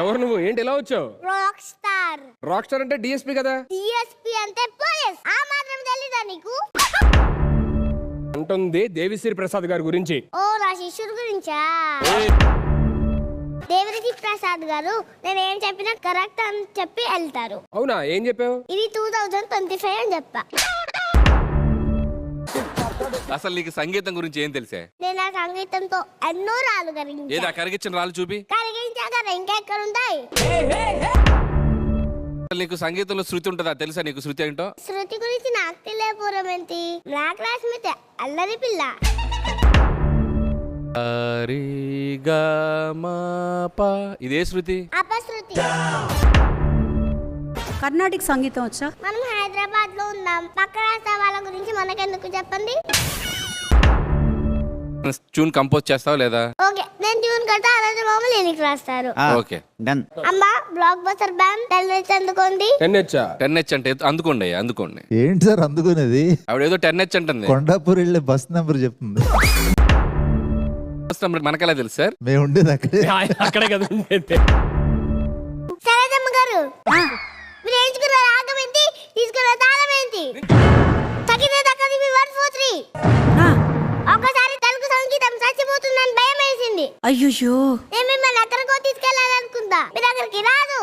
ఎవరు నువ్వు? ఏంటి ఎలా వచ్చావు? Rock star. రాక్ స్టార్ అంటే డిఎస్పీ కదా? డిఎస్పీ అంటే పోలీస్. ఆ మాత్రం తెలీదా నీకు? అంటుంది దేవిశ్రీ ప్రసాద్ గారి గురించి. ఓ నా శిష్యుడి గురించా? దేవిశ్రీ ప్రసాద్ గారు నేను ఏం చెప్పినా కరెక్ట్ అని చెప్పి వెళ్తారు. అవునా? ఏం చెప్పావు? ఇది 2025 అని చెప్పా. అసలు నీకు సంగీతం గురించి ఏం తెలుసా? నేను ఆ సంగీతంతో ఎన్నో రాళ్ళు ఏదా కరిగించిన రాళ్ళు చూపి. కరిగించాక ఇంకెక్కడ ఉంటాయి? నీకు సంగీతంలో శృతి ఉంటుందా? తెలుసా నీకు శృతి ఏంటో? శృతి గురించి నాకు తెలియపోవడం ఏంటి? నా క్లాస్మేట్ అల్లరి పిల్ల. ఇదే శృతి. అపశృతి. కర్ణాటక సంగీతం వచ్చా? మనం హైదరాబాద్ లో ఉన్నాం. పక్క రాష్ట్ర వాళ్ళ గురించి మనకెందుకు చెప్పండి? ట్యూన్ కంపోజ్ చేస్తావా లేదా? ఓకే, నేను ట్యూన్ కడతా, అలాగే మామూలు లిరిక్ రాస్తారు. Okay done. అమ్మా బ్లాక్ బస్టర్ బ్యాండ్ టెల్నెచ్ అందుకోండి. 10H. 10H అంటే అందుకోండి అందుకోండి. ఏంటి సార్ అందుకునేది? ఆవిడేదో 10H అంటుంది. కొండాపూర్ వెళ్ళే బస్ నెంబర్ చెప్తుంది. మనకెలా తెలుసు సార్? మేము ఉండేది అక్కడే. అక్కడే కదా ఉండేది. సరేదమ్మ గారు, మీరు ఎంచుకున్న రాగం ఏంటి? తీసుకున్న తాళం ఏంటి? తగిన దక్కది 1 4 3. ఒక్కసారి తెలుగు సంగీతం చచ్చిపోతుందని భయం వేసింది. అయ్యో, నేను మిమ్మల్ని ఎక్కడికో తీసుకెళ్ళాలనుకుంటా, మీరు అక్కడికి రాదు.